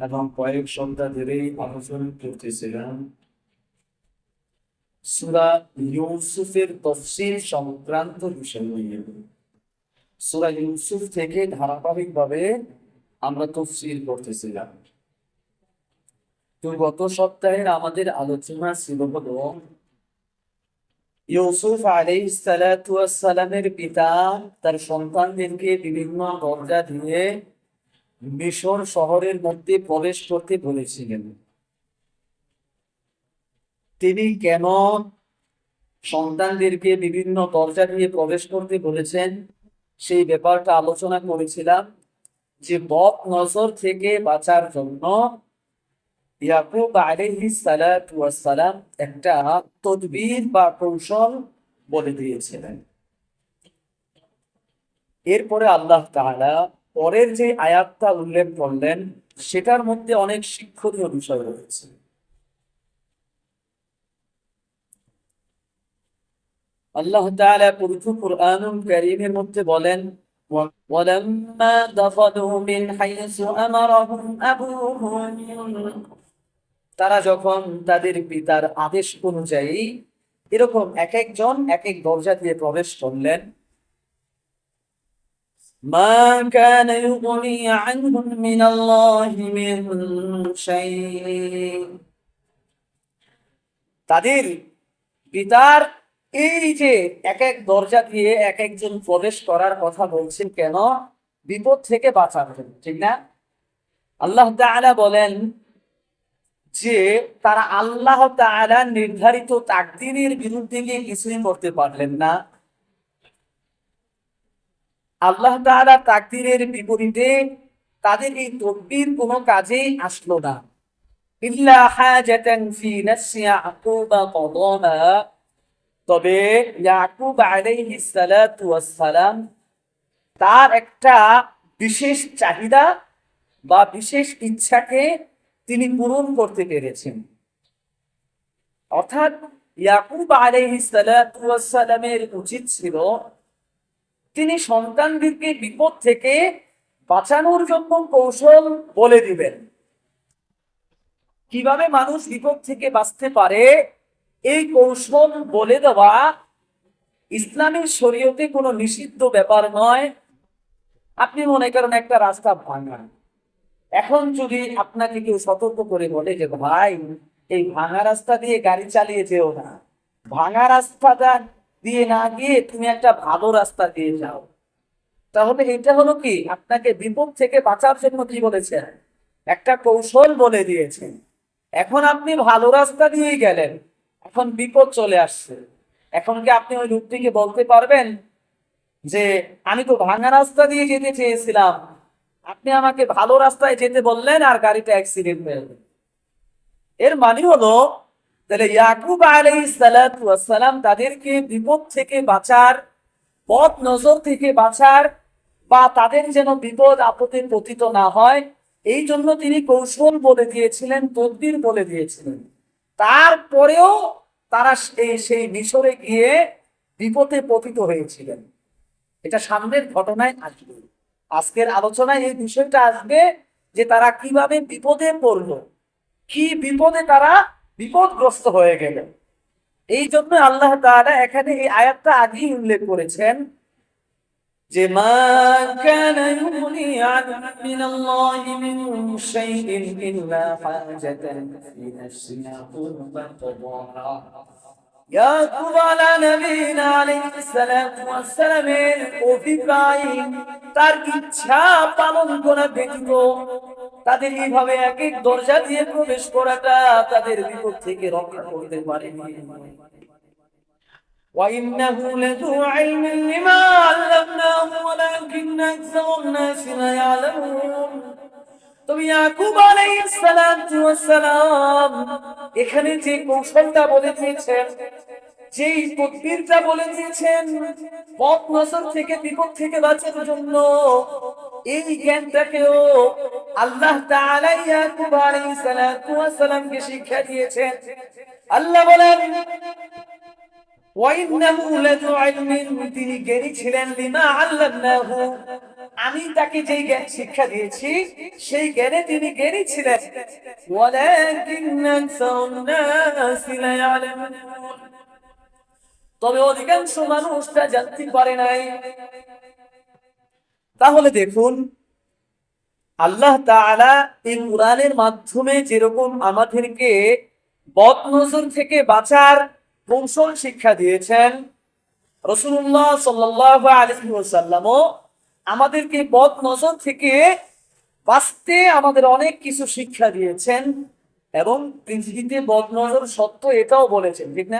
এবং কয়েক সপ্তাহ ধরেই আলোচনা করতেছিলাম সূরা ইউসুফের তাফসীর সংক্রান্ত বিষয় নিয়ে। সূরা ইউসুফ থেকে ধারাবাহিকভাবে আমরা তাফসীর করতেছিলাম। তো গত সপ্তাহের আমাদের আলোচনা ছিল হলো ইউসুফ আলাইহিস সালাতু ওয়াস সালামের পিতা তার সন্তানদেরকে বিভিন্ন দরজা দিয়ে মিশর শহরের মধ্যে প্রবেশ করতে বলেছিলেন। তিনি কেন সন্তানদেরকে বিভিন্ন দরজা দিয়ে প্রবেশ করতে বলেছেন সেই ব্যাপারটা আলোচনা করেছিলাম, যে বদ নজর থেকে বাঁচার জন্য ইয়াকুব আলাইহিস সালাতু ওয়াস সালাম একটা তদবির বা কৌশল বলে দিয়েছিলেন। এরপরে আল্লাহ তাআলা পরের যে আয়াতটা উল্লেখ করলেন সেটার মধ্যে অনেক শিক্ষণীয় বিষয় রয়েছে। আল্লাহ তাআলা পবিত্র কুরআনুল কারীমের মধ্যে বলেন, ওয়ালাম্মা দাখালু মিন হাইসু আমারাহুম আবুহুম, তারা যখন তাদের পিতার আদেশ অনুযায়ী এরকম এক একজন এক এক দরজা দিয়ে প্রবেশ করলেন, মা কানা ইউগনি আনহুম মিনাল্লাহি মিন শাই, তাদের পিতার এই যে এক এক দরজা দিয়ে এক একজন প্রবেশ করার কথা বলছেন কেন? বিপদ থেকে বাঁচার জন্য, ঠিক না? আল্লাহ তাআলা বলেন যে তারা আল্লাহ তাআলা নির্ধারিত তাকদীরের বিরুদ্ধে গিয়ে কিছুই করতে পারলেন না। আল্লাহ তাআলা তাকদীরের বিপরীতে তাদের এই তদবির কোনো কাজেই আসলো না। ইল্লা হাজাতান ফি নাফসি ইয়াকুবা কাদাহা, তবে ইয়াকুব আলাইহিস সালাতু ওয়াস সালাম তার একটা বিশেষ চাহিদা বা বিশেষ ইচ্ছাকে তিনি পূরণ করতে পেরেছেন। অর্থাৎ ইয়াকুব আলাইহিস সালাতু ওয়াস সালামের উচিত ছিল তিনি সন্তানদেরকে বিপদ থেকে বাঁচানোর জন্য কৌশল বলে দিবেন, কিভাবে মানুষ বিপদ থেকে বাঁচতে পারে এই কৌশল বলে দেওয়া ইসলামের শরীয়তে কোনো নিষিদ্ধ ব্যাপার নয়। আপনি মনে করেন একটা রাস্তা ভাঙা, এখন যদি আপনাকে কেউ সতর্ক করে বলে যে ভাই এই ভাঙা রাস্তা দিয়ে গাড়ি চালিয়ে যেও না, ভাঙা রাস্তাটা দিয়ে না গিয়ে তুমি একটা ভালো রাস্তা দিয়ে যাও, তাহলে এটা হলো কি আপনাকে বিপদ থেকে বাঁচার জন্য কি বলেছেন? একটা কৌশল বলে দিয়েছেন। এখন আপনি ভালো রাস্তা দিয়ে গেলেন, এখন বিপদ চলে আসছে, এখন কি আপনি ওই লোকটিকে বলতে পারবেন যে আমি তো ভাঙা রাস্তা দিয়ে যেতে চেয়েছিলাম, আপনি আমাকে ভালো রাস্তায় যেতে বললেন আর গাড়িটা অ্যাক্সিডেন্ট হয়ে গেল? এর মানে হলো তাহলে ইয়াকুব আলাইহিস সালাতু ওয়াস সালাম তাদেরকে বিপদ থেকে বাঁচার, বদ নজর থেকে বাঁচার বা তাদের যেন বিপদ আপদে পতিত না হয় এই জন্য তিনি কৌশল বলে দিয়েছিলেন, তদবির বলে দিয়েছিলেন। তারপরেও তারা সেই মিশরে গিয়ে বিপদে পতিত হয়েছিলেন। এটা সামনের ঘটনায় আসবে, আজকের আলোচনায় এই বিষয়টা আসবে যে তারা কিভাবে বিপদে পড়লো, কি বিপদে তারা বিপদগ্রস্ত হয়ে গেল। এই জন্য আল্লাহ তাআলা এখানে এই আয়াতটা আগেই উল্লেখ করেছেন যে মা কানা ইউগনি আনহুম মিনাল্লাহি মিন শাইইন ইল্লা হাজাতান ফি নাফসি ইয়াকুবা কাদাহা। ইয়াকুব আলা নবীনা আলাইহিস সালাতু ওয়াস সালামের অভিপ্রায় তার ইচ্ছা পালন করা ব্যতীত তাদের এইভাবে এক এক দরজা দিয়ে প্রবেশ করাটা তাদের বিপদ থেকে রক্ষা করতে পারেনি। وَإِنَّهُ لَذُو عِلْمٍ لِّمَا عَلَّمْنَاهُ وَلَٰكِنَّ أَكْثَرَ النَّاسِ لَا يَعْلَمُونَ। তবে ইয়াকুব আলাইহিস সালাতু ওয়াস সালাম এখানে যে কৌশলটা বলে দিয়েছেন, যেই তদবিরটা বলে দিয়েছেন বদ নজর থেকে বিপদ থেকে বাঁচার জন্য, এই জ্ঞানটাকেও আল্লাহ তাআলা ইয়াকুব আলাইহিস সালাতু ওয়াস সালামকে শিক্ষা দিয়েছেন। আল্লাহ বলেন ওয়াইন্নাহু লাযু ইলমিন, তিনি জ্ঞানী ছিলেন, লিমা আল্লামনাহু, আমি তাকে যেই জ্ঞান শিক্ষা দিয়েছি সেই জ্ঞানে তিনি জ্ঞানী ছিলেন। ওয়ালাকিন আকসারুন নাসি লা ইয়ালামুন, তবে অধিকাংশ মানুষ তা জানতে পারে নাই। তাহলে দেখুন, আল্লাহ তাআলা এই কোরআনের মাধ্যমে যেরকম আমাদেরকে বদনজর থেকে বাঁচার কৌশল শিক্ষা দিয়েছেন, রাসূলুল্লাহ সাল্লাল্লাহু আলাইহি ওয়াসাল্লামও আমাদেরকে বদনজর থেকে বাঁচতে আমাদের অনেক কিছু শিক্ষা দিয়েছেন এবং পৃথিবীতে বদনজর সত্য এটাও বলেছেন, ঠিক না?